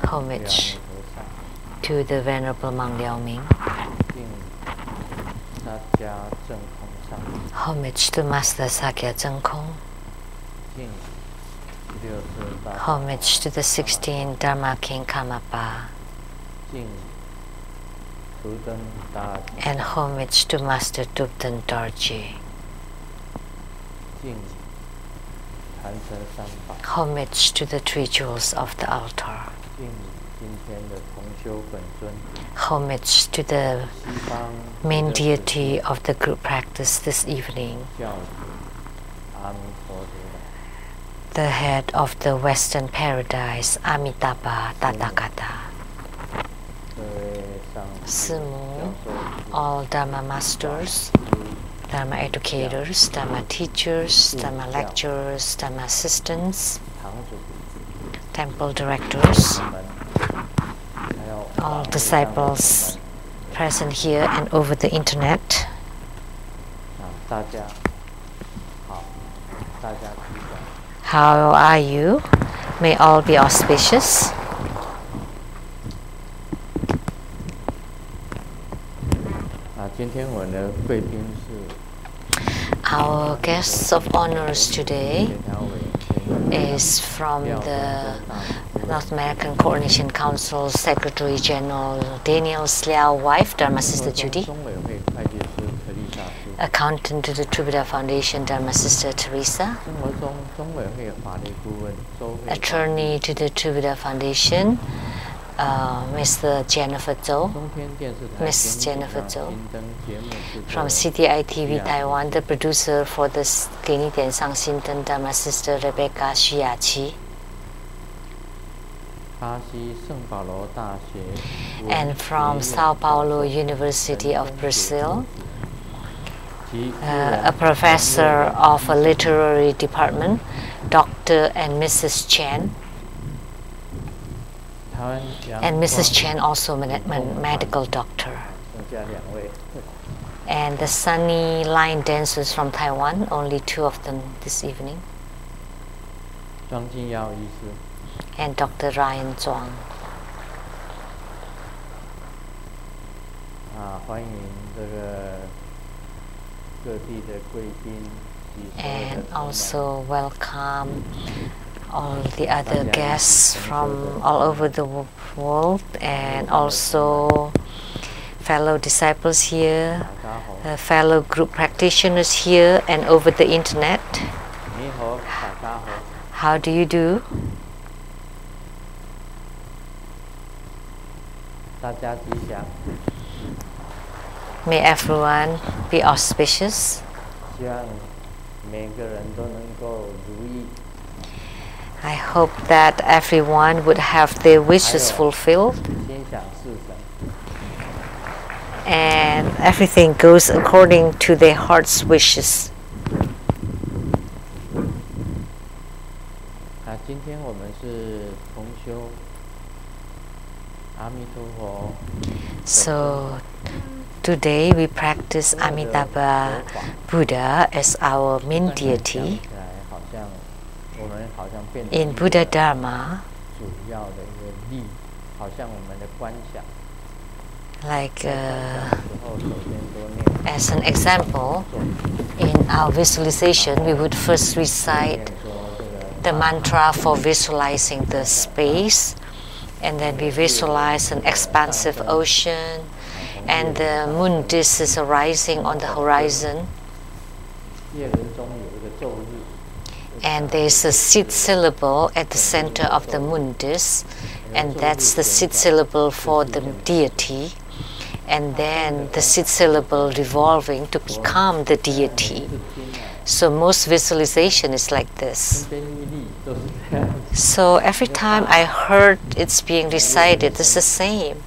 Homage to the Venerable Monk Liao-Ming. Homage to Master Sakya Zhengkong. Homage to the 16 Dharma King Karmapa. And homage to Master Tupten Dorji. Homage to the 3 jewels of the altar. Homage to the main deity of the group practice this evening, the head of the Western paradise, Amitabha Tathagata. Simu, all Dharma masters, Dharma educators, Dharma teachers, Dharma lecturers, Dharma assistants, temple directors, all disciples present here and over the internet. How are you? May all be auspicious. Our guests of honors today is from the North American Coordination Council Secretary General Daniel's Liao wife, Dharma Sister Judy, accountant to the Tribhuda Foundation, Dharma Sister Teresa, attorney to the Tribhuda Foundation, Mr. Jennifer Zhou, Miss Jennifer Zhou, from CTI TV Taiwan, the producer for the 给你点上心灯 Dharma Sister Rebecca Shiachi, and from Sao Paulo University of Brazil, a professor of a literary department, Dr. and Mrs. Chen, and Mrs. Chen also medical doctor, and the Sunny line dancers from Taiwan, only 2 of them this evening, and Dr. Ryan Zhuang. And also welcome all the other guests from all over the world, and also fellow disciples here, fellow group practitioners here and over the internet. How do you do? May everyone be auspicious. I hope that everyone would have their wishes fulfilled and everything goes according to their heart's wishes. So today we practice Amitabha Buddha as our main deity. In Buddha Dharma, like as an example, in our visualization, we would first recite the mantra for visualizing the space, and then we visualize an expansive ocean, and the moon disk is arising on the horizon. And there's a seed syllable at the center of the moon disk, and that's the seed syllable for the deity. And then the seed syllable revolving to become the deity. So most visualization is like this. So every time I heard it's being recited, it's the same.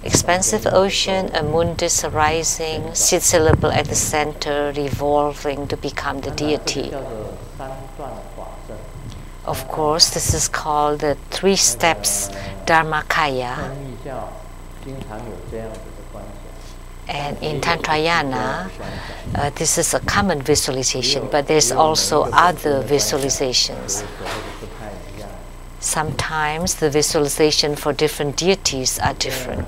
Expansive ocean, a moon disk arising, seed syllable at the center, revolving to become the deity. Of course, this is called the 3 steps Dharmakaya. And in Tantrayana, this is a common visualization, but there's also other visualizations. Sometimes the visualization for different deities are different.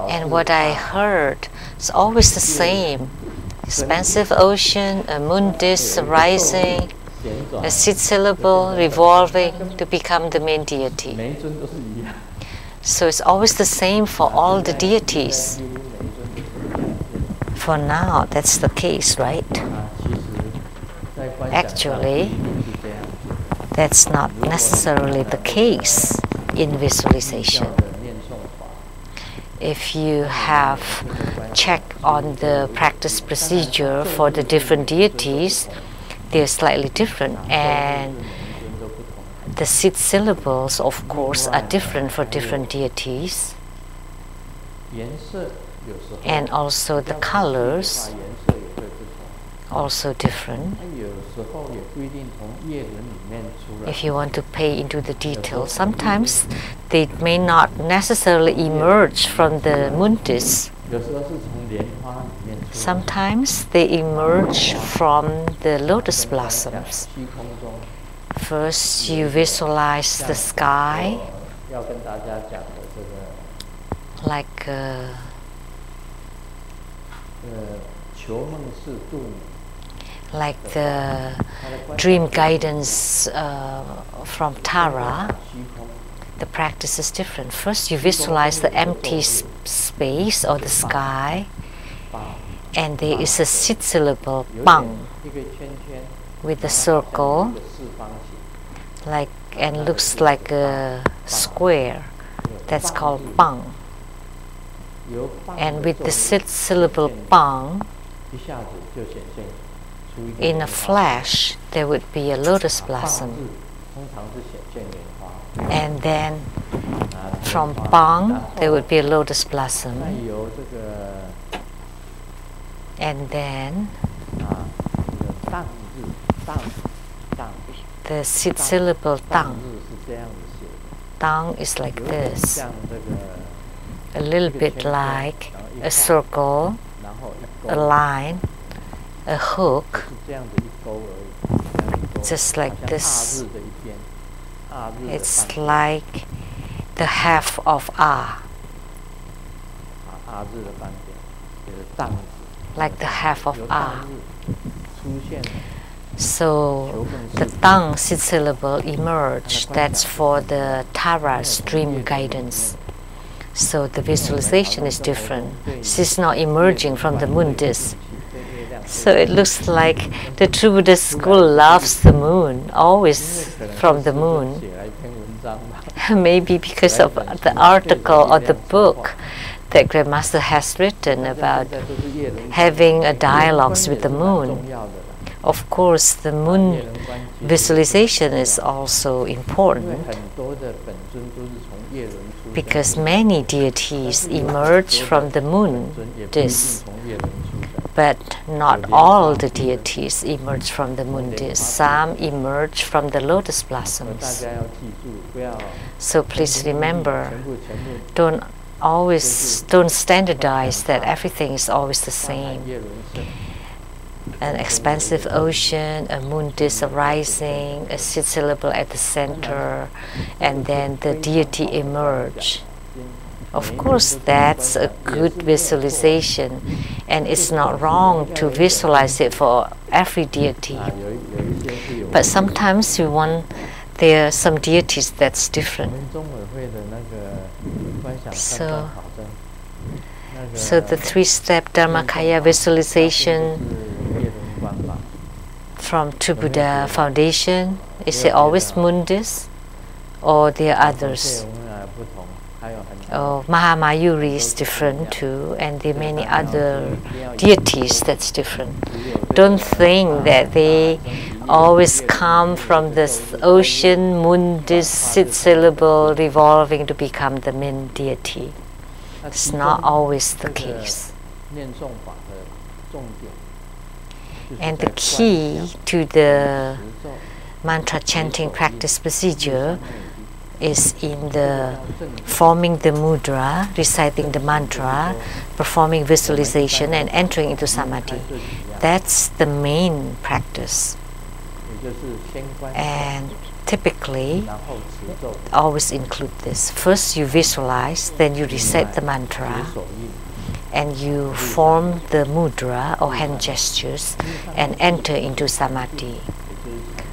And what I heard is always the same. Expansive ocean, a moon disk rising, a seed syllable revolving to become the main deity. So it's always the same for all the deities. For now, that's the case, right? Actually, that's not necessarily the case in visualization. If you have checked on the practice procedure for the different deities, they're slightly different, and the seed syllables, of course, are different for different deities, and also the colors also different. If you want to pay into the details, sometimes they may not necessarily emerge from the moon disk. Sometimes they emerge from the lotus blossoms. First, you visualize the sky like the dream guidance from Tara. The practice is different. First, you visualize the empty space or the sky, and there is a seed syllable, bang, with a circle, and looks like a square. That's called bang. And with the seed syllable bang, in a flash, there would be a lotus blossom. And then from bang, there would be a lotus blossom. And then the seed syllable tang. Tang is like this, a little bit like a circle, a line, a hook, just like this. It's like the half of A, like the half of A. So the tang seed syllable emerge. That's for the Tara's dream guidance. So the visualization is different. She's not emerging from the moon disk. So it looks like the true Buddhist school loves the moon, always from the moon. Maybe because of the article or the book that Grandmaster has written about having a dialogues with the moon. Of course, the moon visualization is also important because many deities emerge from the moon disk. But not all the deities emerge from the moon disk. Some emerge from the lotus blossoms. So please remember, don't standardize that everything is always the same. An expansive ocean, a moon disk arising, a seed syllable at the center, and then the deity emerge. Of course, that's a good visualization, and it's not wrong to visualize it for every deity. But sometimes there are some deities that's different. So the three-step Dharmakaya visualization from True Buddha Foundation, is it always moon disk, or there are others? Oh, Mahamayuri is different too, and there are many other deities that's different. Don't think that they always come from this ocean, moon disk, seed syllable revolving to become the main deity. It's not always the case. And the key to the mantra chanting practice procedure is in the forming the mudra, reciting the mantra, performing visualization, and entering into samadhi. That's the main practice. And typically, always include this. First you visualize, then you recite the mantra, and you form the mudra or hand gestures and enter into samadhi.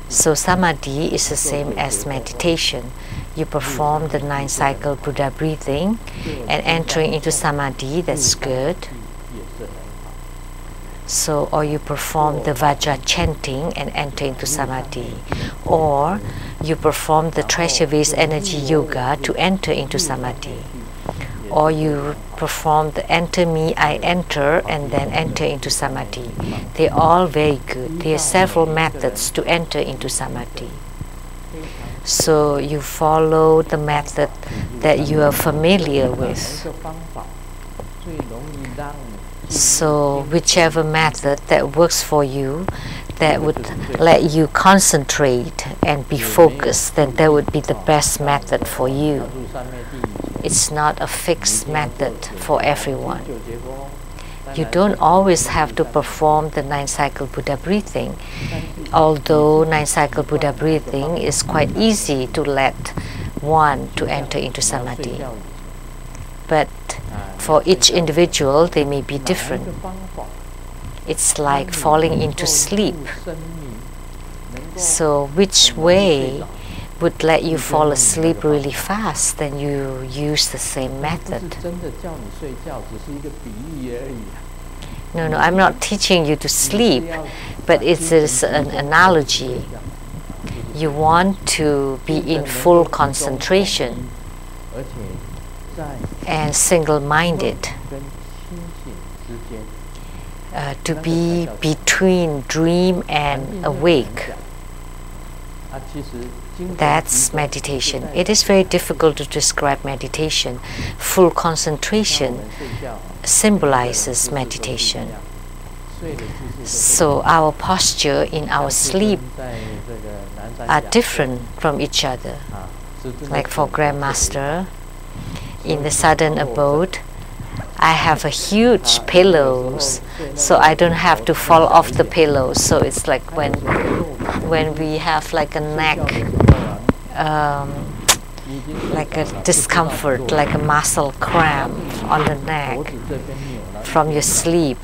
So samadhi is the same as meditation. You perform the 9-cycle Buddha breathing and entering into samadhi, that's good. So, or you perform the Vajra chanting and enter into samadhi. Or you perform the treasure vase energy yoga to enter into samadhi. Or you perform the enter me, I enter, and then enter into samadhi. They're all very good. There are several methods to enter into samadhi. So you follow the method that you are familiar with. So whichever method that works for you, that would let you concentrate and be focused, then that would be the best method for you. It's not a fixed method for everyone. You don't always have to perform the 9-cycle Buddha breathing, although 9-cycle Buddha breathing is quite easy to let one to enter into samadhi. But for each individual, they may be different. It's like falling into sleep. So which way would let you fall asleep really fast, then you use the same method. No, I'm not teaching you to sleep, but it is an analogy. You want to be in full concentration and single-minded, to be between dream and awake. That's meditation. It is very difficult to describe meditation. Full concentration symbolizes meditation. So our posture in our sleep are different from each other. Like for Grandmaster, in the southern abode, I have a huge pillows, so I don't have to fall off the pillow. So it's like when we have like a neck, like a discomfort, like a muscle cramp on the neck from your sleep.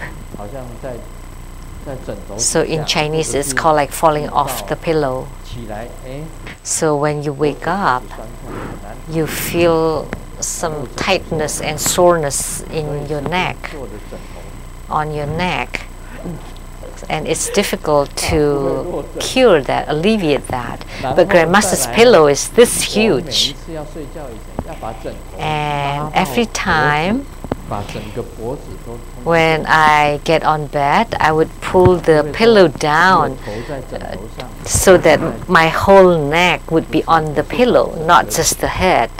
So in Chinese it's called like falling off the pillow. So when you wake up, you feel some tightness and soreness in your neck, on your neck, and it's difficult to cure that, alleviate that. But Grandmaster's pillow is this huge, and every time when I get on bed, I would pull the pillow down so that my whole neck would be on the pillow, not just the head.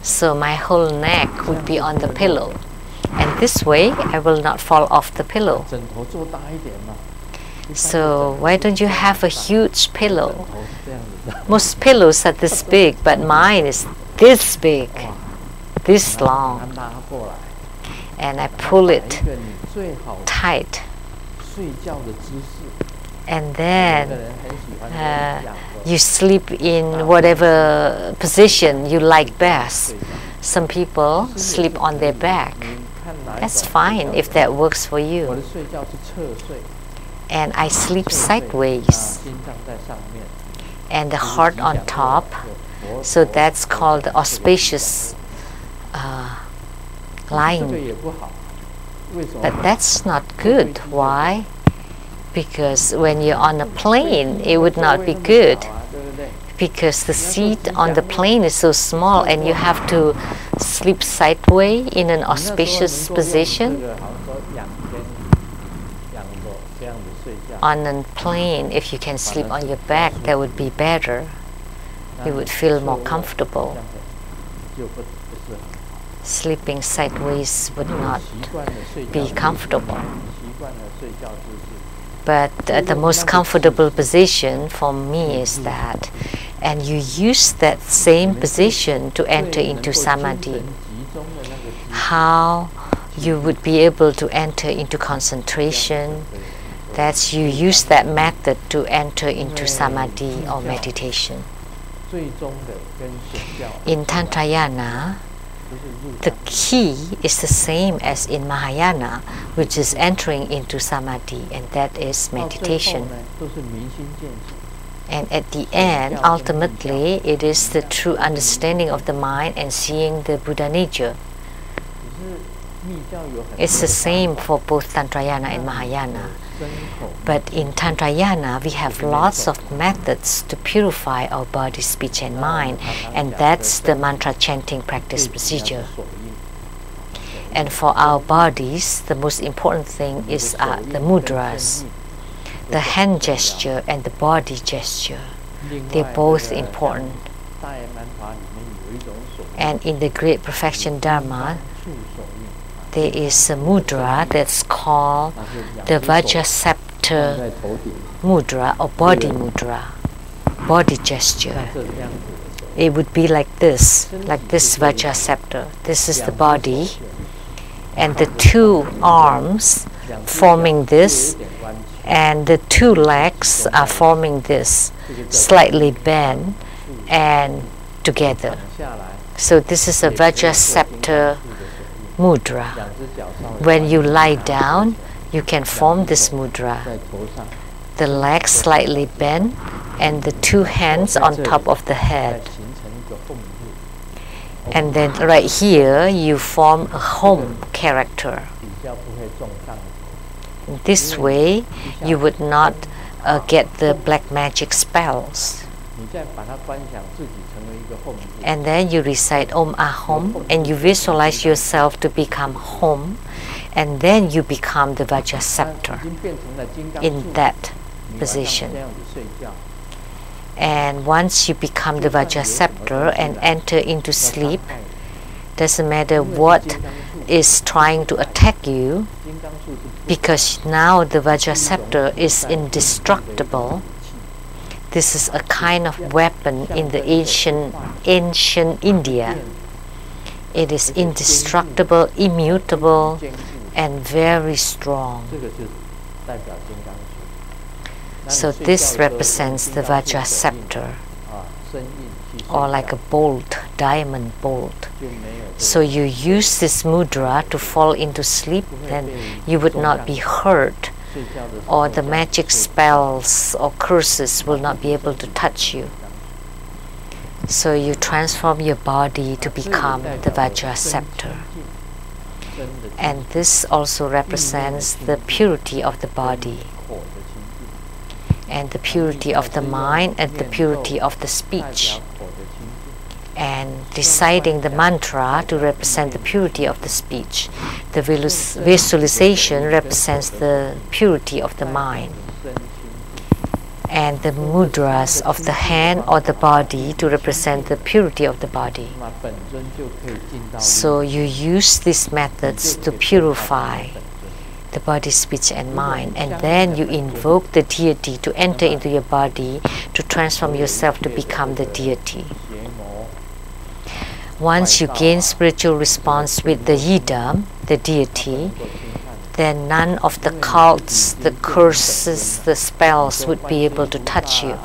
So my whole neck would be on the pillow, and this way I will not fall off the pillow. So why don't you have a huge pillow? Most pillows are this big, but mine is this big, this long, and I pull it tight, and then you sleep in whatever position you like best. Some people sleep on their back. That's fine if that works for you. And I sleep sideways, and the heart on top. So that's called the auspicious lying. But that's not good. Why? Because when you're on a plane, it would not be good, because the seat on the plane is so small and you have to sleep sideways in an auspicious position. On a plane, if you can sleep on your back, that would be better. You would feel more comfortable. Sleeping sideways would not be comfortable. But the most comfortable position for me is that, and you use that same position to enter into samadhi. How you would be able to enter into concentration, that's you use that method to enter into samadhi or meditation. In Tantrayana, the key is the same as in Mahayana, which is entering into samadhi, and that is meditation. And at the end, ultimately, it is the true understanding of the mind and seeing the Buddha nature. It's the same for both Tantrayana and Mahayana. But in Tantrayana, we have lots of methods to purify our body, speech, and mind, and that's the mantra chanting practice procedure. And for our bodies, the most important thing is the mudras, the hand gesture and the body gesture. They're both important. And in the Great Perfection Dharma, there is a mudra that's called the Vajrasattva mudra or body mudra, body gesture. It would be like this Vajrasattva. This is the body, and the two arms forming this, and the two legs are forming this, slightly bent and together. So this is a Vajrasattva mudra. When you lie down, you can form this mudra. The legs slightly bent and the two hands on top of the head. And then right here, you form a home character. This way, you would not get the black magic spells. And then you recite Om Ahom and you visualize yourself to become Hom, and then you become the Vajrasattva in that position. And once you become the Vajrasattva and enter into sleep, doesn't matter what is trying to attack you, because now the Vajrasattva is indestructible. This is a kind of weapon in the ancient India. It is indestructible, immutable, and very strong. So this represents the Vajrasattva, or like a bolt, diamond bolt. So you use this mudra to fall into sleep, then you would not be hurt, or the magic spells or curses will not be able to touch you. So you transform your body to become the Vajrasattva. And this also represents the purity of the body, and the purity of the mind, and the purity of the speech. And reciting the mantra to represent the purity of the speech. The visualization represents the purity of the mind. And the mudras of the hand or the body to represent the purity of the body. So you use these methods to purify the body, speech, and mind, and then you invoke the deity to enter into your body to transform yourself to become the deity. Once you gain spiritual response with the Yidam, the deity, then none of the cults, the curses, the spells would be able to touch you,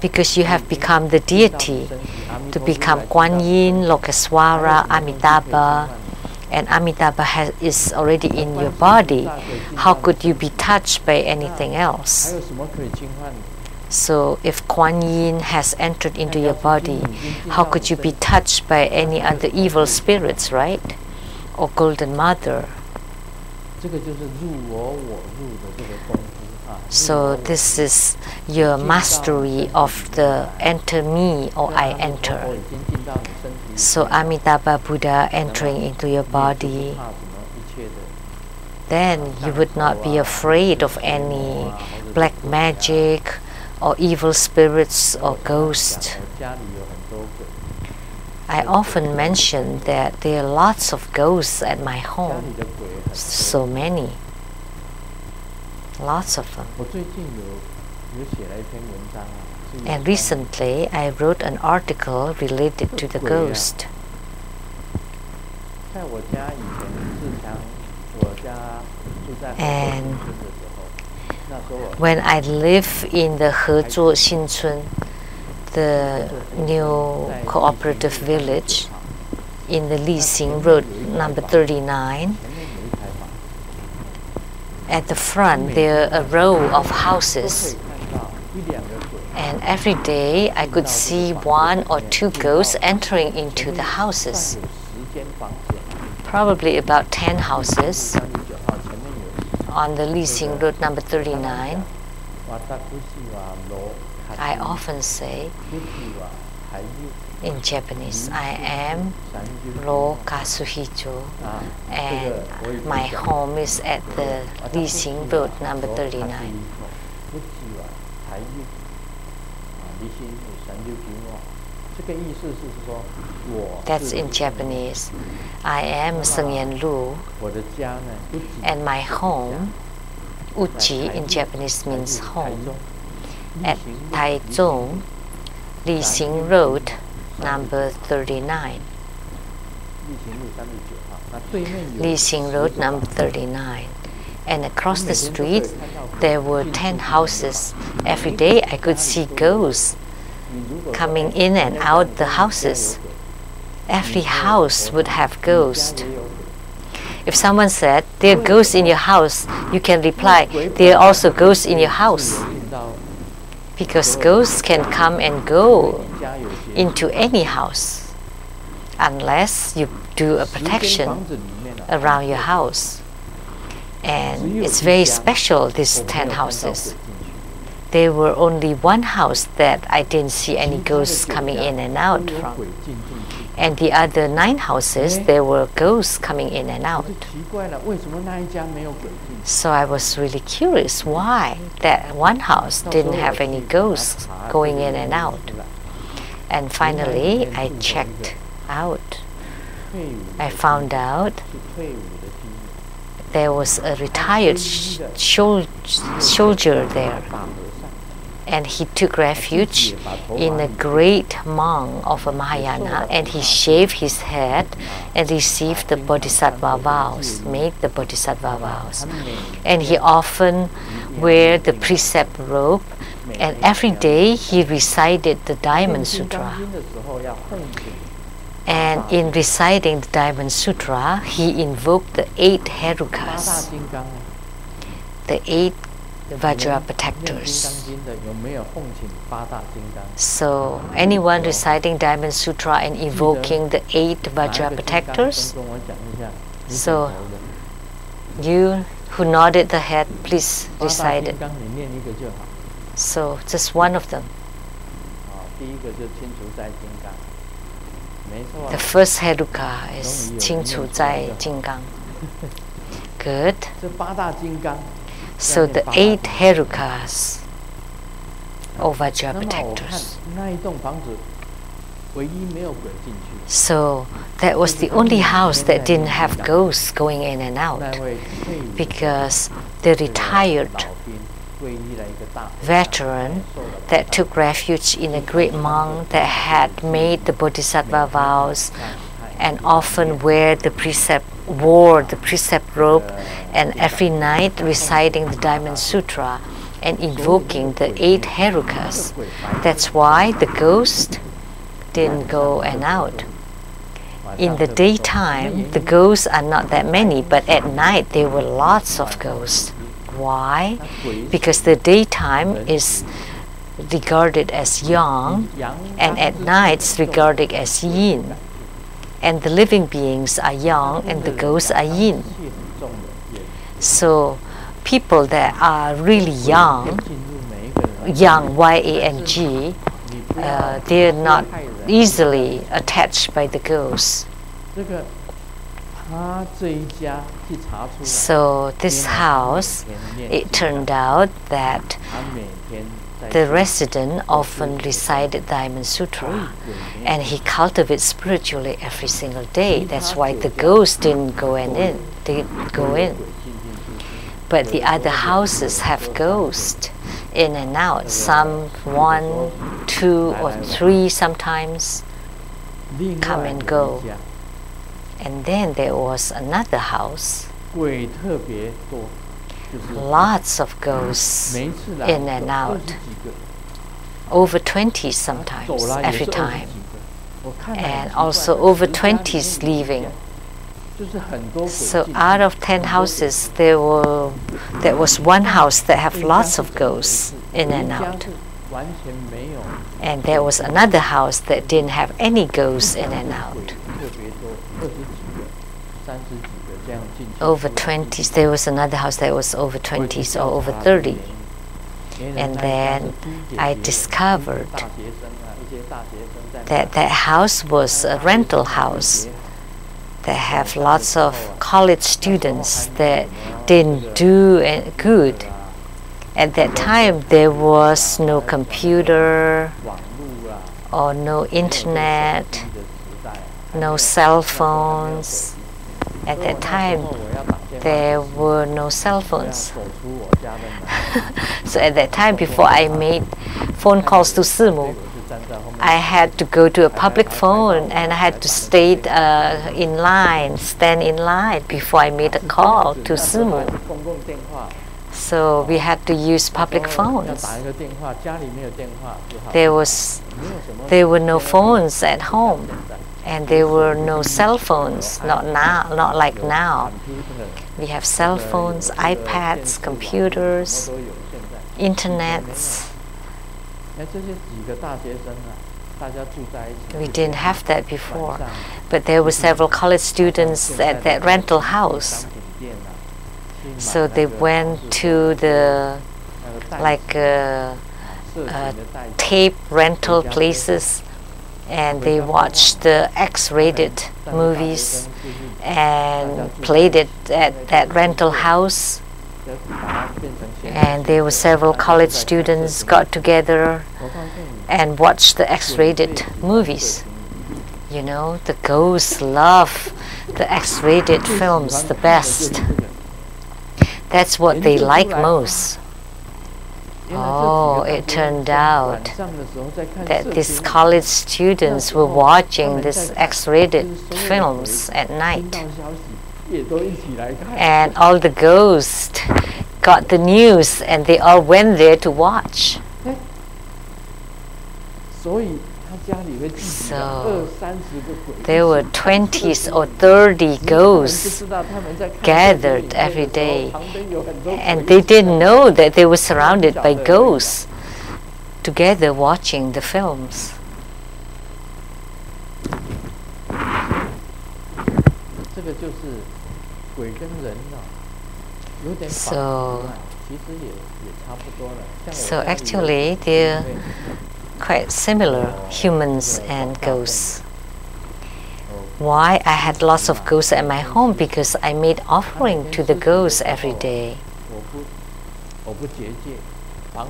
because you have become the deity. To become Kuan Yin, Lokeswara, Amitabha, and Amitabha is already in your body. How could you be touched by anything else? So if Kuan Yin has entered into your body, how could you be touched by any other evil spirits, right? Or Golden Mother. So this is your mastery of the enter me or I enter. So Amitabha Buddha entering into your body, then you would not be afraid of any black magic or evil spirits or ghosts. I often mention that there are lots of ghosts at my home. So many. Lots of them. And recently, I wrote an article related to the ghost. And when I live in the Hezhuo Xinchun, the new cooperative village in the Lu-Ling Road number 39, at the front there are a row of houses, and every day I could see 1 or 2 ghosts entering into the houses. Probably about 10 houses on the Lu-Ling Road number 39. I often say in Japanese, I am Ro Kasuhijo, and my home is at the Lu-Ling Road number 39. That's in Japanese. I am Sengyan Lu, and my home, Uchi in Japanese means home, at Taichung, Lu-Ling Road number 39. Lu-Ling Road number 39. And across the street there were 10 houses. Every day I could see ghosts coming in and out the houses. Every house would have ghosts. If someone said, there are ghosts in your house, you can reply, there are also ghosts in your house. Because ghosts can come and go into any house unless you do a protection around your house. And it's very special, these 10 houses. There were only 1 house that I didn't see any ghosts coming in and out from. And the other 9 houses, there were ghosts coming in and out. So I was really curious why that 1 house didn't have any ghosts going in and out. And finally, I checked out. I found out there was a retired soldier there. And he took refuge in a great monk of a Mahayana, and he shaved his head and received the Bodhisattva vows, made the Bodhisattva vows. And he often wear the precept robe, and every day he recited the Diamond Sutra. And in reciting the Diamond Sutra, he invoked the 8 Herukas, the 8 Vajra protectors. So anyone reciting Diamond Sutra and evoking the 8 Vajra protectors? So you who nodded the head, please recite it. So just one of them. The first Heruka is Ching Zai Jing Gang. Good. So the 8 Herukas, or Vajra protectors. So that was the only house that didn't have ghosts going in and out, because the retired veteran that took refuge in a great monk that had made the Bodhisattva vows and often wore the precept robe, and every night reciting the Diamond Sutra and invoking the 8 Herukas. That's why the ghost didn't go and out. In the daytime, the ghosts are not that many, but at night there were lots of ghosts. Why? Because the daytime is regarded as yang, and at night it's regarded as yin. And the living beings are yang and the ghosts are yin. So people that are really yang, Y-A-N-G, they're not easily attached by the ghosts. So this house, it turned out that the resident often recited Diamond Sutra, and he cultivated spiritually every single day. That's why the ghosts didn't go in. But the other houses have ghosts, in and out. Some 1, 2, or 3 sometimes come and go. And then there was another house. Lots of ghosts in and out. Over 20 sometimes, every time. And also over 20s leaving. So out of 10 houses, there was one house that have lots of ghosts in and out. And there was another house that didn't have any ghosts in and out. Over 20s, there was another house that was over 20s or over 30. And then I discovered that that house was a rental house. They have lots of college students that didn't do good. At that time, there was no computer or no internet, no cell phones. At that time, there were no cell phones. So at that time, before I made phone calls to Simu, I had to go to a public phone and I had to stand in line before I made a call to Simu. So we had to use public phones. There were no phones at home, and there were no cell phones. Not like now. We have cell phones, iPads, computers, internets. We didn't have that before, but there were several college students at that rental house. So they went to the tape rental places, and they watched the X-rated movies and played it at that rental house. And there were several college students got together and watched the X-rated movies. You know, the ghosts love the X-rated films the best. That's what they like most. Oh, it turned out that these college students were watching these X-rated films at night. And all the ghosts got the news and they all went there to watch. So there were 20s or 30 ghosts gathered every day, and they didn't know that they were surrounded by ghosts together watching the films. So actually they're quite similar, humans and ghosts. Why I had lots of ghosts at my home? Because I made offering to the ghosts every day.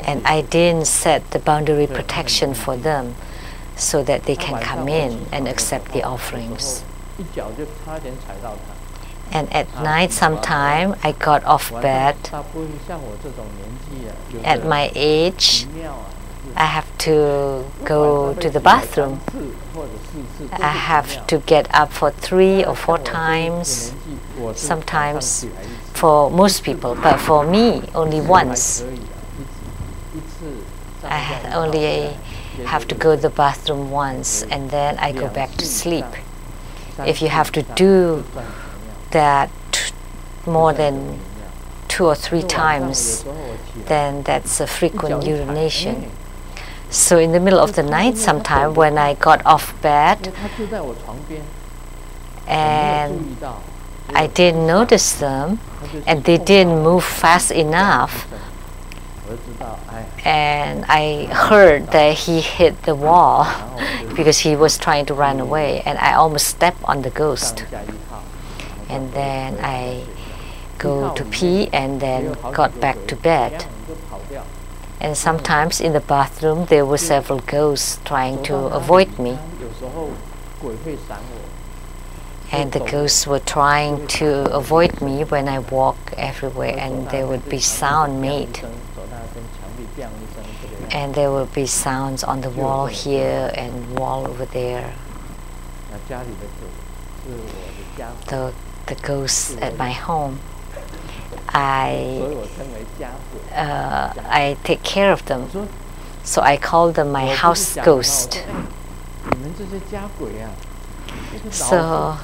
And I didn't set the boundary protection for them so that they can come in and accept the offerings. And at night sometime I got off bed. At my age, I have to go to the bathroom. I have to get up for 3 or 4 times, sometimes for most people, but for me only once. I only have to go to the bathroom once and then I go back to sleep. If you have to do that more than 2 or 3 times, then that's a frequent urination. So in the middle of the night sometime when I got off bed and I didn't notice them and they didn't move fast enough, and I heard that he hit the wall because he was trying to run away, and I almost stepped on the ghost. And then I go to pee and then got back to bed. And sometimes in the bathroom there were several ghosts trying to avoid me. And the ghosts were trying to avoid me when I walk everywhere, and there would be sound made. And there will be sounds on the wall here and wall over there. The ghosts at my home, I take care of them, so I call them my house ghost. So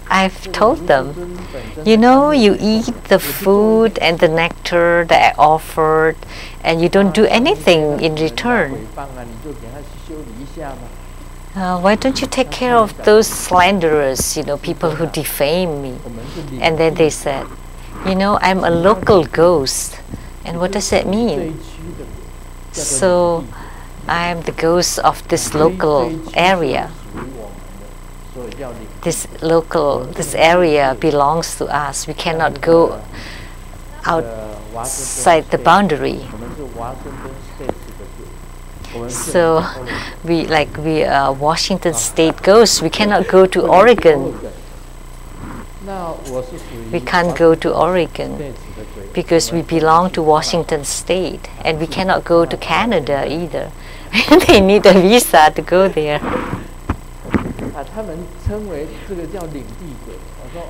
I've told them, you know, you eat the food and the nectar that I offered, and you don't do anything in return. Why don't you take care of those slanderers, you know, people who defame me? And then they said, you know, I'm a local ghost. And what does that mean? So I'm the ghost of this local area. This area belongs to us. We cannot go outside the boundary. So we are Washington State ghosts. We cannot go to Oregon. We can't go to Oregon because we belong to Washington State, and we cannot go to Canada either. They need a visa to go there.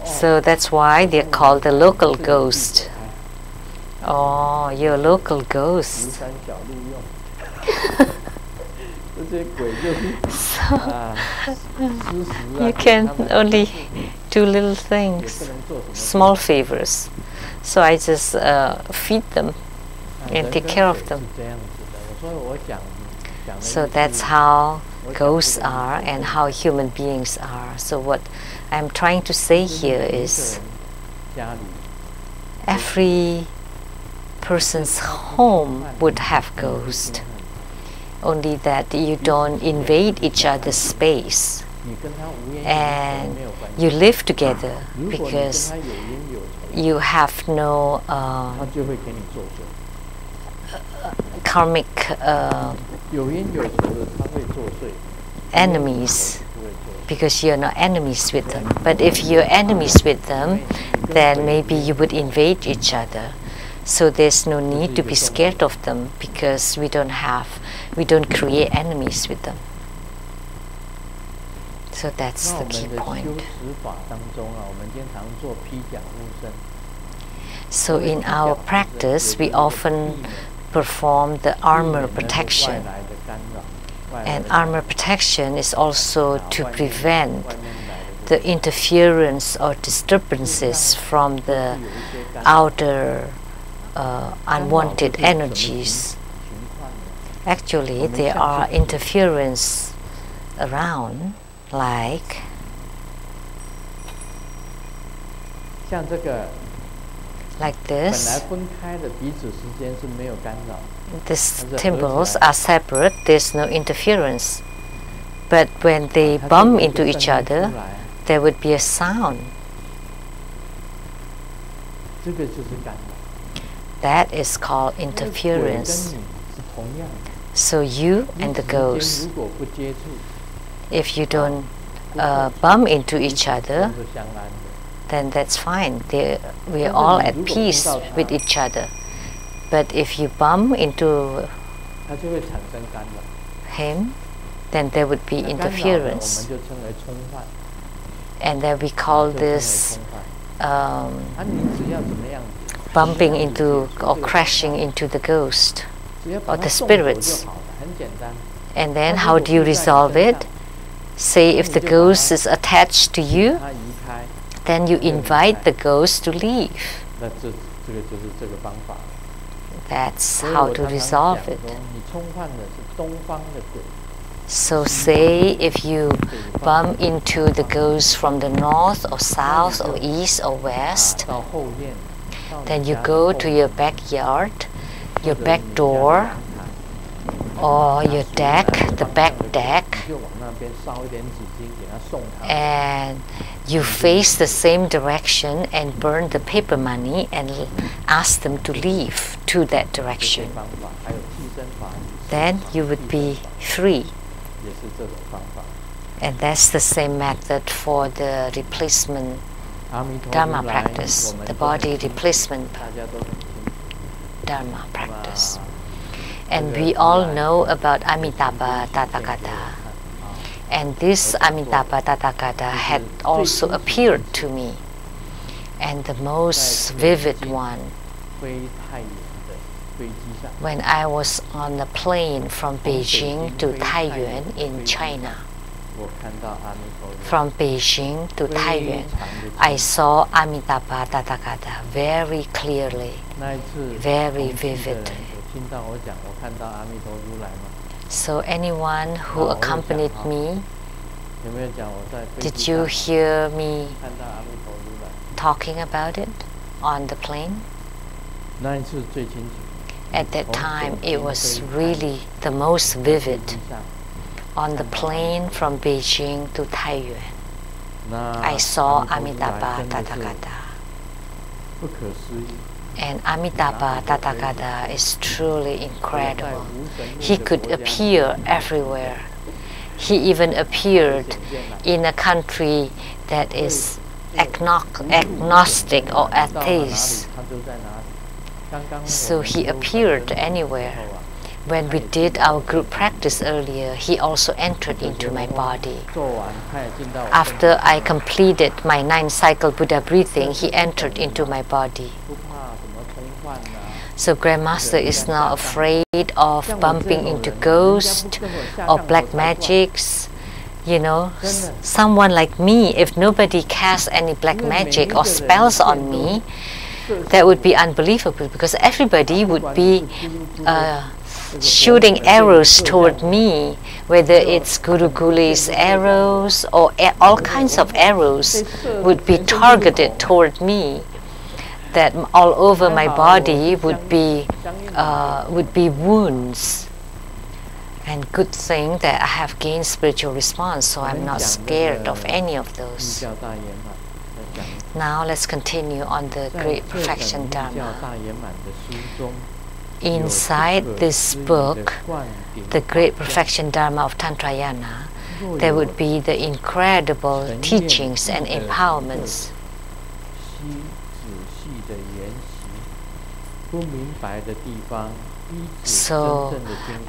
So that's why they're called the local ghost. Oh, you're a local ghost. So you can only do little things, small favors. So I just feed them and take care of them. So that's how ghosts are and how human beings are. So what I'm trying to say here is every person's home would have ghosts, only that you don't invade each other's space and you live together because you have no karmic enemies, because you're not enemies with them. But if you're enemies with them, then maybe you would invade each other. So there's no need to be scared of them because we don't create enemies with them. So that's the key point. So in our practice, we often perform the armor protection. And armor protection is also to prevent the interference or disturbances from the outer unwanted energies. Actually, there are interference around, like this. These timbals are separate, there's no interference. But when they bump into each other, there would be a sound. That is called interference. So you and the ghost, if you don't bump into each other, then that's fine. We're all at peace with each other. But if you bump into him, then there would be interference. And then we call this bumping into or crashing into the ghost or the spirits. And then how do you resolve it? Say if the ghost is attached to you, then you invite the ghost to leave. That's how to resolve it. So say if you bump into the ghost from the north or south or east or west, then you go to your backyard, your back door, or your deck, the back deck, and you face the same direction and burn the paper money and ask them to leave to that direction. Then you would be free. And that's the same method for the replacement Dharma practice, the body replacement Dharma practice. And we all know about Amitabha Tathagata. And this Amitabha Tathagata had also appeared to me. And the most vivid one, when I was on a plane from Beijing to Taiyuan in China. From Beijing to Taiyuan, I saw Amitabha Tathagata very clearly, very vividly. So anyone who accompanied me, did you hear me talking about it on the plane? At that time, it was really the most vivid. On the plane from Beijing to Taiyuan, I saw Amitabha Tathagata. And Amitabha Tathagata is truly incredible. He could appear everywhere. He even appeared in a country that is agnostic or atheist. So he appeared anywhere. When we did our group practice earlier, he also entered into my body. After I completed my 9-cycle Buddha breathing, he entered into my body. So Grandmaster is not afraid of bumping into ghosts or black magics. You know, someone like me, if nobody casts any black magic or spells on me, that would be unbelievable, because everybody would be shooting arrows toward me, whether it's Guru Guli's arrows or all kinds of arrows would be targeted toward me. That all over my body would be wounds. And good thing that I have gained spiritual response, so I'm not scared of any of those. Now let's continue on the Great Perfection Dharma. Inside this book, the Great Perfection Dharma of Tantrayana, there would be the incredible teachings and empowerments. So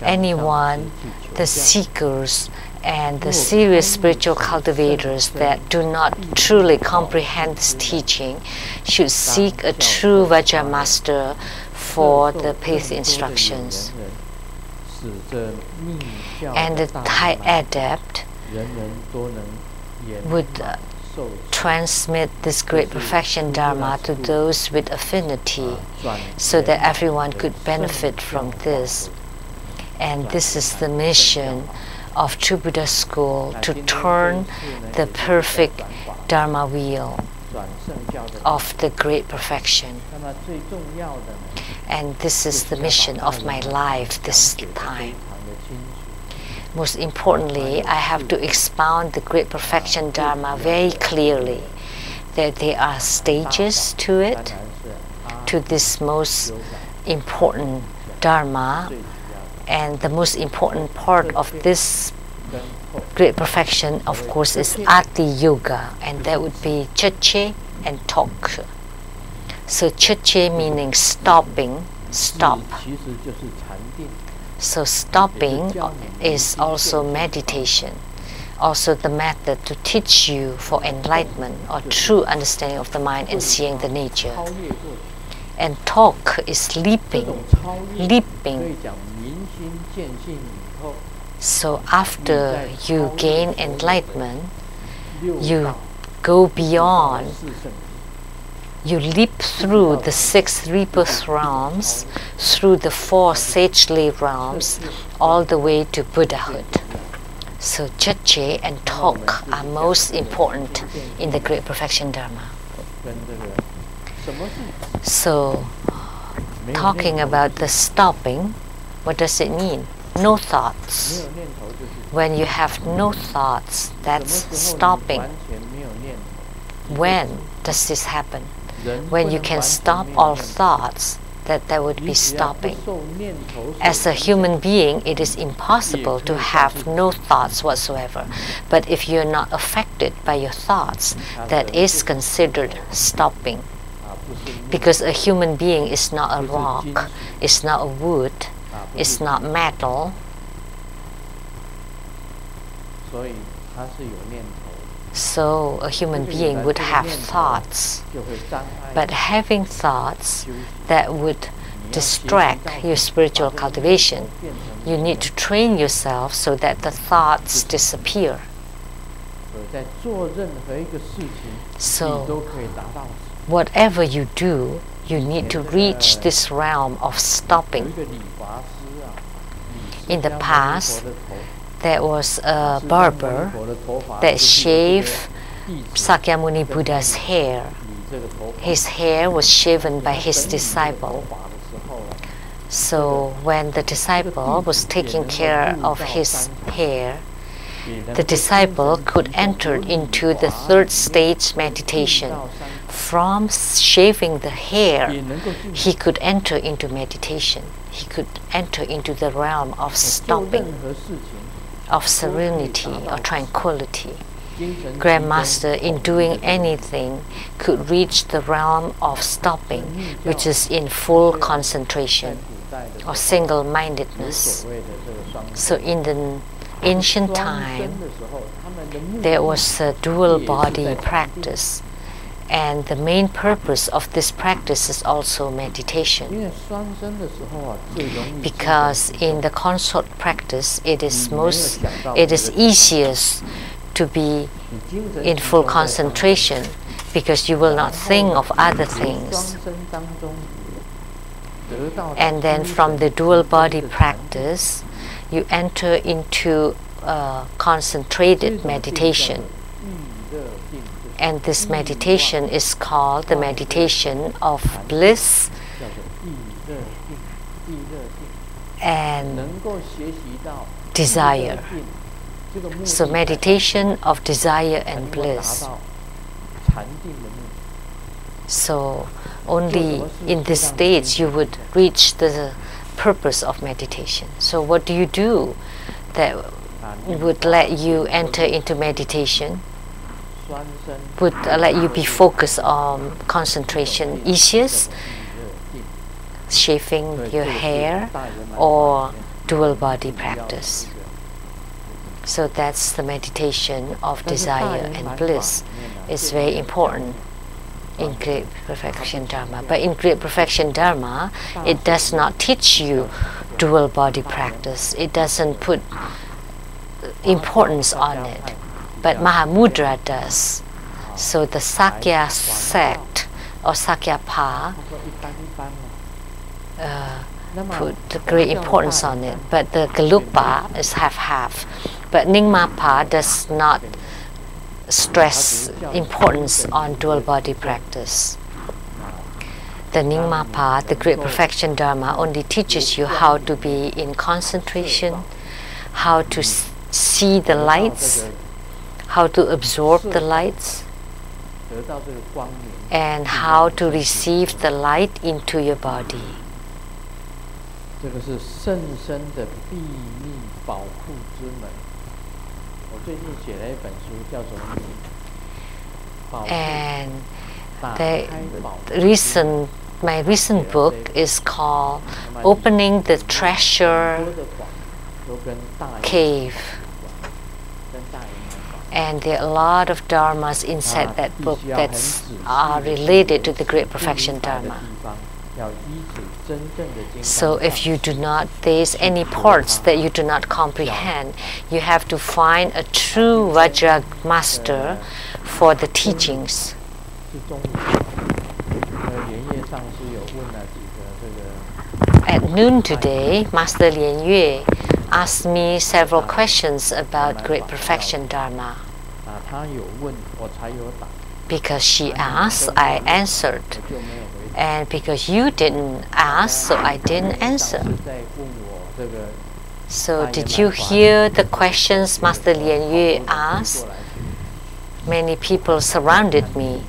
anyone, the seekers and the serious spiritual cultivators that do not truly comprehend this teaching should seek a true Vajra master for the path instructions. And the Thai adept would transmit this Great Perfection Dharma to those with affinity, so that everyone could benefit from this. And this is the mission of True Buddha School, to turn the perfect Dharma wheel of the Great Perfection. And this is the mission of my life this time. Most importantly, I have to expound the Great Perfection Dharma very clearly, that there are stages to it, to this most important Dharma. And the most important part of this Great Perfection, of course, is Ati Yoga, and that would be Chöche and Tok. So Chöche meaning stopping, stop. So stopping is also meditation, also the method to teach you for enlightenment or true understanding of the mind and seeing the nature. And Tok is leaping, leaping. So after you gain enlightenment, you go beyond. You leap through the 6 rebirth realms, through the 4 sagely realms, all the way to Buddhahood. So Chöche and Tok are most important in the Great Perfection Dharma. So, talking about the stopping, what does it mean? No thoughts. When you have no thoughts, that's stopping. When does this happen? When you can stop all thoughts, that would be stopping. As a human being, it is impossible to have no thoughts whatsoever. But if you're not affected by your thoughts, that is considered stopping. because a human being is not a rock, it's not a wood, it's not metal. So a human being would have thoughts, but having thoughts that would distract your spiritual cultivation, you need to train yourself so that the thoughts disappear. So whatever you do, you need to reach this realm of stopping. In the past, there was a barber that shaved Sakyamuni Buddha's hair. His hair was shaven by his disciple. So when the disciple was taking care of his hair, the disciple could enter into the third stage meditation. From shaving the hair, he could enter into meditation. He could enter into the realm of stopping, of serenity or tranquility. Grandmaster, in doing anything, could reach the realm of stopping, which is in full concentration or single-mindedness. So in the ancient time, there was a dual body practice, and the main purpose of this practice is also meditation. Because in the consort practice, it is easiest to be in full concentration, because you will not think of other things. And then from the dual body practice, you enter into concentrated meditation. And this meditation is called the meditation of bliss and desire. So meditation of desire and bliss. So only in this stage you would reach the purpose of meditation. So what do you do that would let you enter into meditation, would let you be focused on concentration easiest? Shaving your hair or dual body practice. So that's the meditation of desire and bliss. It's very important in Great Perfection Dharma. But in Great Perfection Dharma, it does not teach you dual body practice. It doesn't put importance on it. But Mahamudra does. So the Sakya sect or Sakyapa put great importance on it. But the Gelugpa is half-half. But Nyingmapa does not stress importance on dual body practice. The Nyingmapa, the Great Perfection Dharma, only teaches you how to be in concentration, how to see the lights, how to absorb the lights, and how to receive the light into your body. And my recent book is called Opening the Treasure Cave. And there are a lot of dharmas inside that book that are related to the Great Perfection Dharma. So if you do not, there's any parts that you do not comprehend, you have to find a true Vajra master for the teachings. At noon today, Master Lian Yue asked me several questions about Great Perfection Dharma. Because she asked, I answered. And because you didn't ask, so I didn't answer. So did you hear the questions Master Lian Yue asked? Many people surrounded me.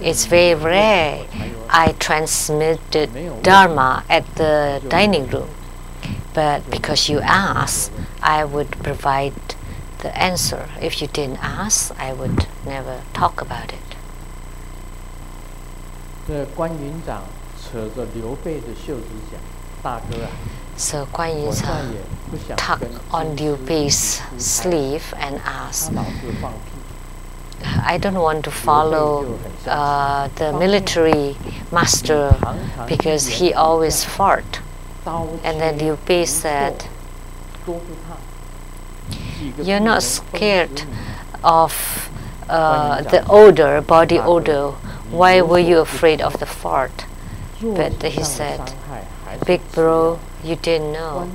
It's very rare I transmitted Dharma at the dining room. But because you asked, I would provide the answer. If you didn't ask, I would never talk about it. So Guan Yin tugged on Liu Bei's sleeve and asked, I don't want to follow the military master because he always fought. And then Liu Bei said, you're not scared of the odor, body odor. Why were you afraid of the fart? But he said, big bro, you didn't know.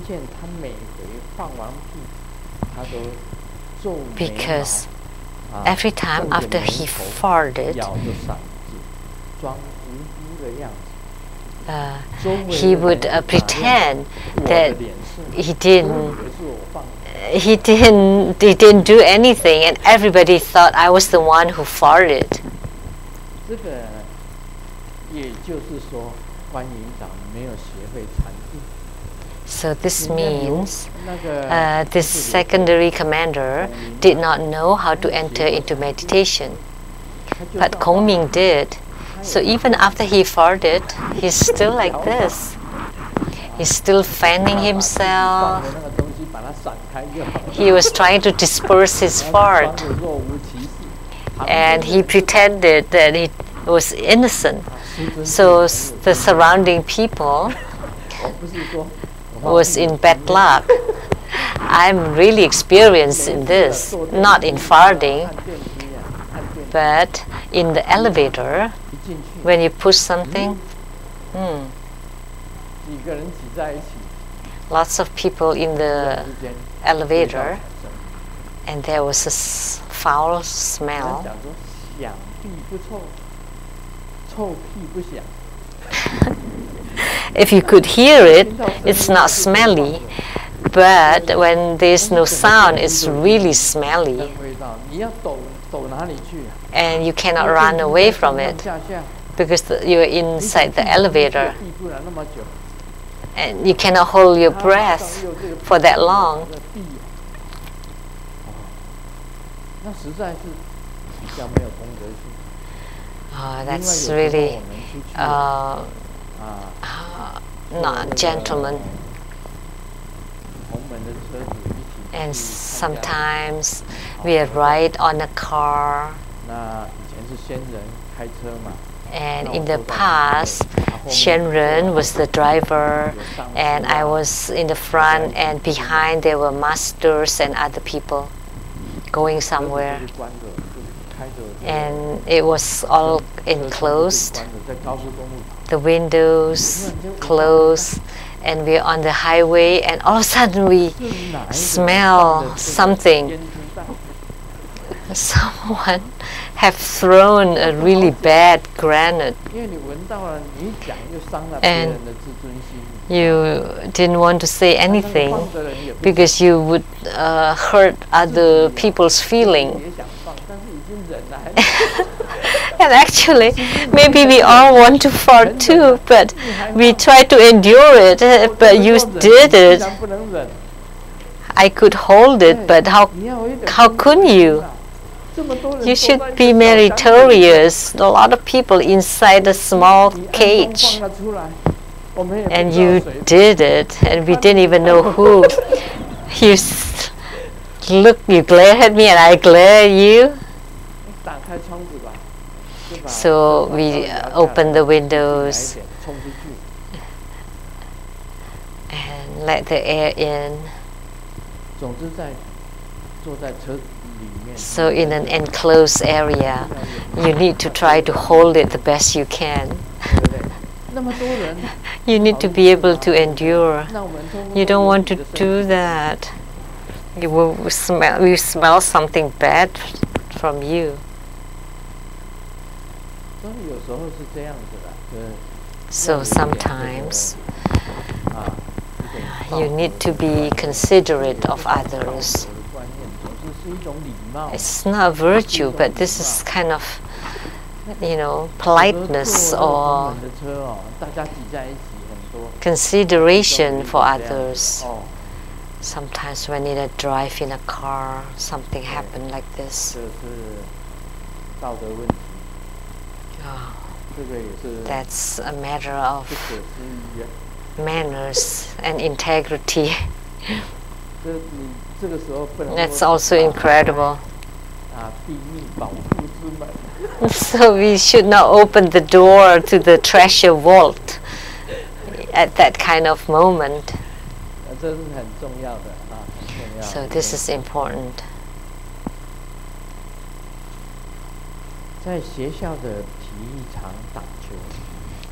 Because every time after he farted, he would pretend that he didn't do anything, and everybody thought I was the one who farted. So this means this secondary commander did not know how to enter into meditation, but Kong Ming did. So even after he farted, he's still like this. He's still fanning himself. He was trying to disperse his fart, and he pretended that he was innocent. So the surrounding people was in bad luck. I'm really experienced in this, not in farting, but in the elevator, when you push something, lots of people in the elevator, and there was a foul smell. If you could hear it, it's not smelly, but when there's no sound, it's really smelly. And you cannot run away from it because you're inside the elevator. And you cannot hold your breath for that long. Oh, that's really not gentleman. And sometimes we ride on a car. And in the past, Shen was the driver, and I was in the front, and behind there were masters and other people going somewhere. And it was all enclosed, the windows closed, and we're on the highway, and all of a sudden we smell something. Someone have thrown a really bad granite, and you didn't want to say anything because you would hurt other people's feeling. And actually, maybe we all want to fart too, but we try to endure it, but you did it. I could hold it, but how couldn't you? You should be meritorious. A lot of people inside a small cage, and you did it, and we didn't even know who. You glare at me, and I glare at you. So we open the windows and let the air in. So in an enclosed area, you need to try to hold it the best you can. You need to be able to endure. You don't want to do that. You will smell something bad from you. So sometimes you need to be considerate of others. It's not a virtue, but this is kind of, politeness or consideration for others. Sometimes when you drive in a car, something happened like this. Oh. That's a matter of manners and integrity. That's also incredible. So we should not open the door to the treasure vault at that kind of moment. So this is important.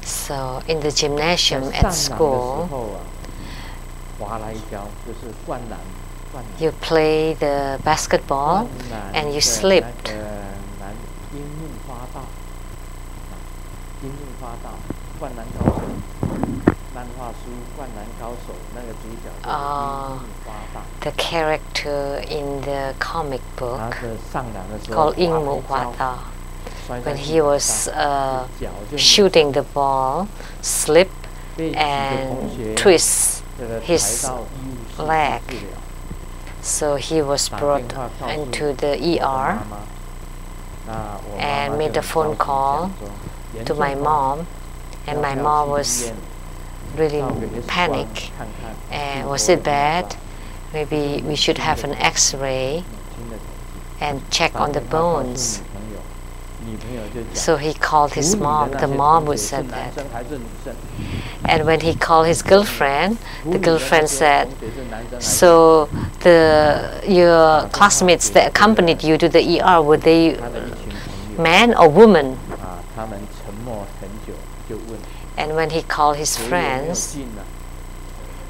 So in the gymnasium at school, you play the basketball and you slipped. The character in the comic book called Ing Mu Hua Da, when he was shooting the ball, slip and twist his leg. So he was brought into the ER and made a phone call to my mom, and my mom was really panicked. And was it bad? Maybe we should have an X-ray and check on the bones. So he called his mom. The mom would say that. And when he called his girlfriend, the girlfriend said, so your classmates that accompanied you to the ER, were they man or woman? And when he called his friends,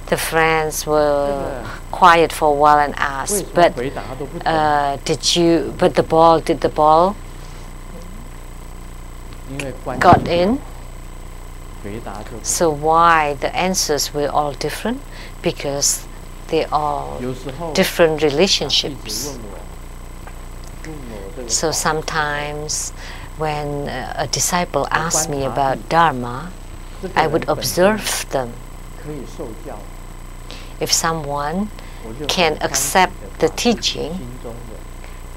the friends were quiet for a while and asked, but did the ball got in? So why the answers were all different? Because they are different relationships. So sometimes when a disciple asks me about Dharma, I would observe them. If someone can accept the teaching,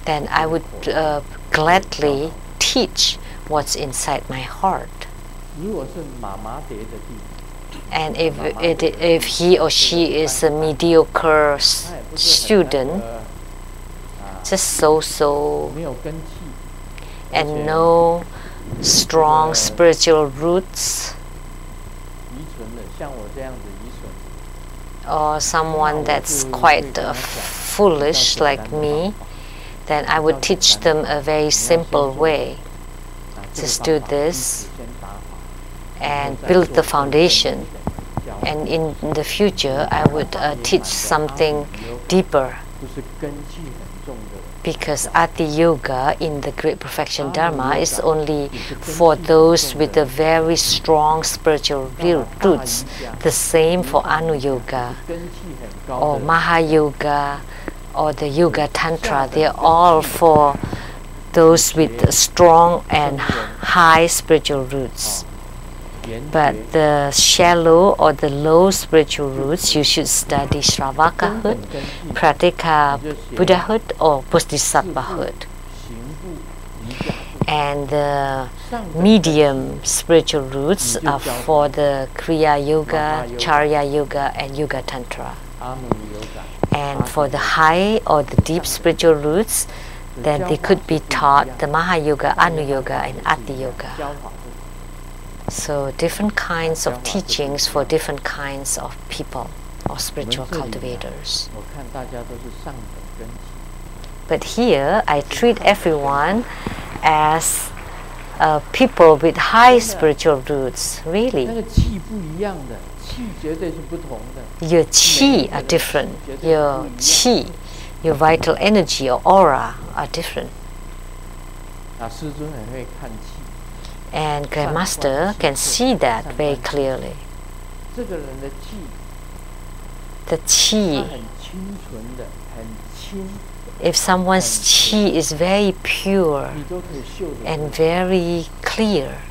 then I would gladly teach what's inside my heart. And if he or she is a mediocre student, just so, and no strong spiritual roots, or someone that's quite foolish like me, then I would teach them a very simple way. Just do this and build the foundation. And in the future, I would teach something deeper. Because Ati Yoga in the Great Perfection Dharma is only for those with a very strong spiritual roots. The same for Anu Yoga or Maha Yoga or the Yoga Tantra. They are all for those with strong and high spiritual roots. But the shallow or the low spiritual roots, you should study Shravakahood, Pratika Buddhahood, or Bodhisattvahood. And the medium spiritual roots are for the Kriya Yoga, Charya Yoga, and Yoga Tantra. And for the high or the deep spiritual roots, then they could be taught the Maha Yoga, Anu Yoga, and Ati Yoga. So different kinds of teachings for different kinds of people or spiritual cultivators. But here I treat everyone as people with high spiritual roots, really. Your qi are different. Your qi, your vital energy or aura are different. And Grandmaster can see that very clearly. The qi, if someone's qi is very pure and very clear,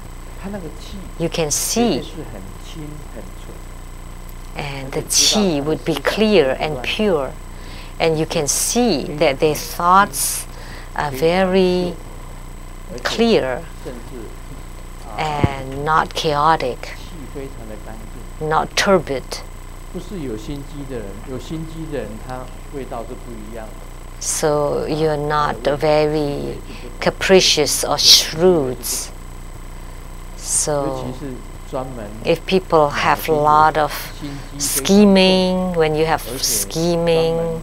you can see. And the qi would be clear and pure. And you can see that their thoughts are very clear. and not chaotic, not turbid. So you're not very capricious or shrewd. So if people have a lot of scheming, when you have scheming,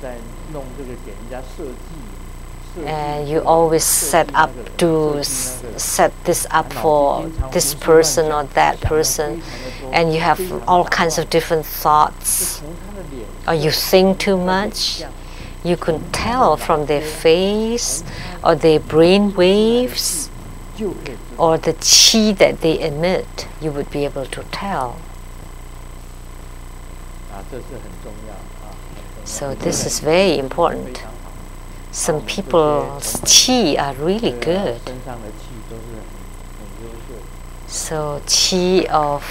and you always set this up for this person or that person, and you have all kinds of different thoughts, or you think too much, you can tell from their face or their brain waves or the chi that they emit. You would be able to tell. So this is very important. Some people's chi are really good. So chi of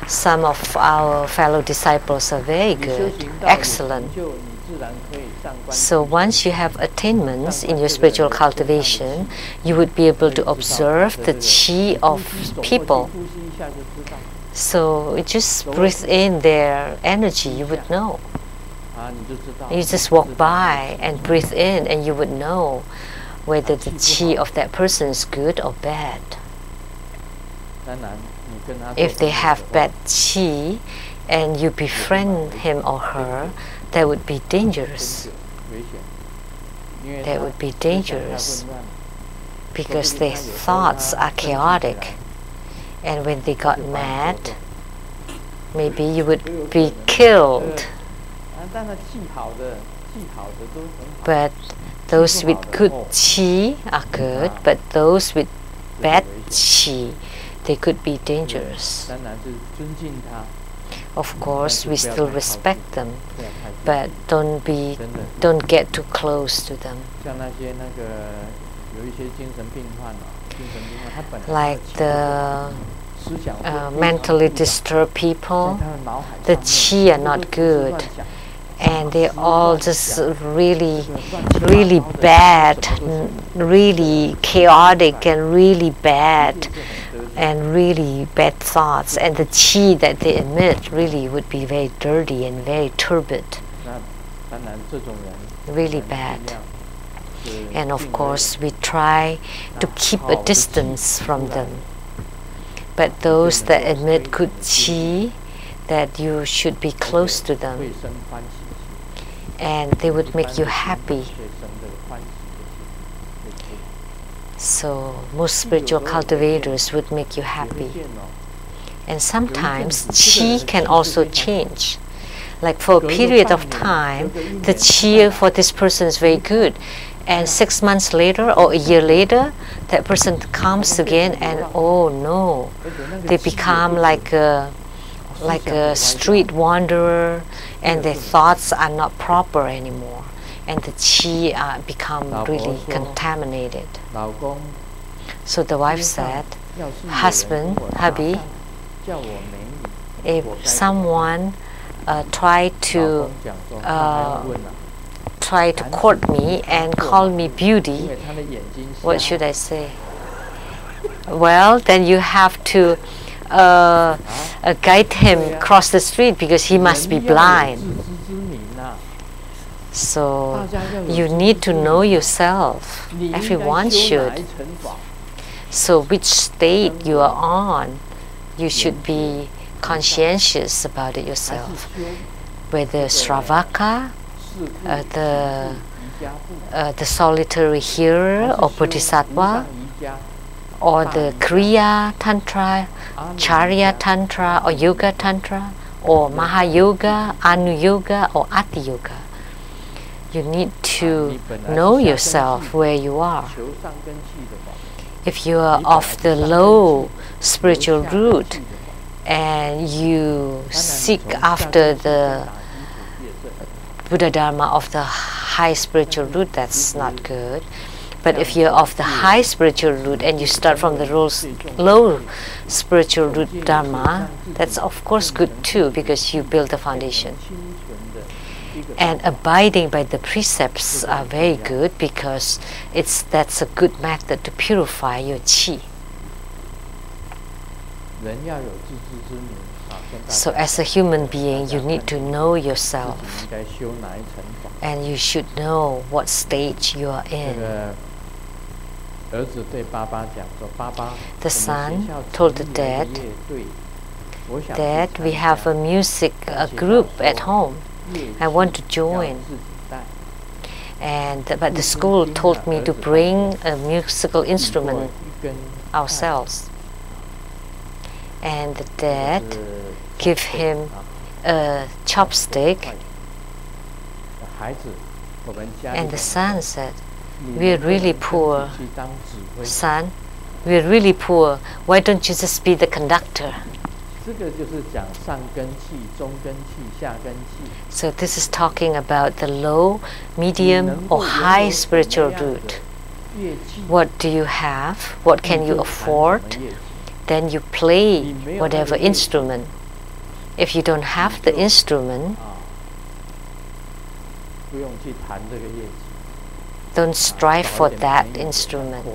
some of our fellow disciples are very good, excellent. So once you have attainments in your spiritual cultivation, you would be able to observe the chi of people. So you just breathe in their energy, you would know. You just walk by and breathe in, and you would know whether the chi of that person is good or bad. If they have bad chi and you befriend him or her, that would be dangerous. That would be dangerous because their thoughts are chaotic, and when they got mad, maybe you would be killed. But those with good chi are good, but those with bad chi, they could be dangerous. Of course, we still respect them, but don't get too close to them. Like the mentally disturbed people, the chi are not good, and they're all just really bad, really chaotic and really bad thoughts, and the chi that they emit really would be very dirty and very turbid, really bad. And of course we try to keep a distance from them. But those that emit good chi, that you should be close to them, and they would make you happy. So most spiritual cultivators would make you happy. And sometimes chi can also change. Like for a period of time, the chi for this person is very good, and 6 months later or a year later, that person comes again, and oh no, they become like a street wanderer, and their thoughts are not proper anymore, and the chi become really contaminated. So the wife said, husband, hubby, if someone try to court me and call me beauty, what should I say? Well, then you have to guide him cross the street, because he must be blind. So you need to know yourself. Everyone should. So which state you are on, you should be conscientious about it yourself. Whether Sravaka, the solitary hearer or Bodhisattva, or the Kriya Tantra, Charya Tantra, or Yoga Tantra, or Mahayoga, Anu Yoga, or Ati Yoga. You need to know yourself where you are. If you are of the low spiritual route and you seek after the Buddha Dharma of the high spiritual route, that's not good. But if you're of the high spiritual route and you start from the low spiritual route Dharma, that's of course good too, because you build the foundation. And abiding by the precepts are very good, because that's a good method to purify your chi. So as a human being, you need to know yourself, and you should know what stage you are in. The son told the dad, "Dad, we have a music group at home. I want to join." But the school told me to bring a musical instrument ourselves. And the dad gave him a chopstick, and the son said, "We're really poor, son. We're really poor. Why don't you just be the conductor?" So this is talking about the low, medium, or high spiritual root. What do you have? What can you afford? Then you play whatever instrument. If you don't have the instrument, don't strive for that instrument.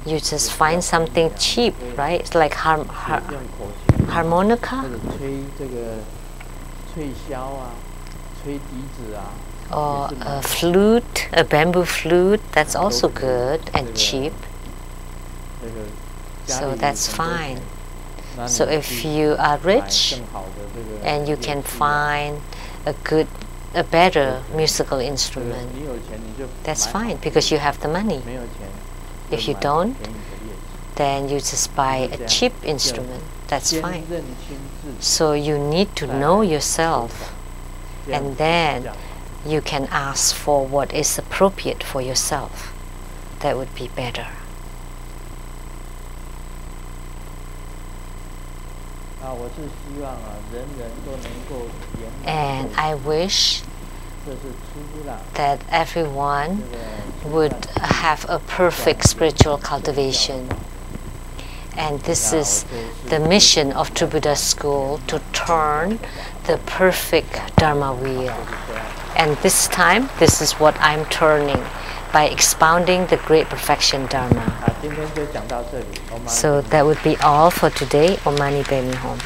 You just find something cheap, right? It's like harmonica, or a flute, a bamboo flute. That's also good and cheap. So that's fine. So if you are rich and you can find a better musical instrument, that's fine, because you have the money. If you don't, then you just buy a cheap instrument. That's fine. So you need to know yourself, and then you can ask for what is appropriate for yourself. That would be better. And I wish that everyone would have a perfect spiritual cultivation. And this is the mission of True Buddha School, to turn the perfect Dharma wheel. And this time, this is what I'm turning, by expounding the Great Perfection Dharma. So that would be all for today. Om Mani Padme Hum.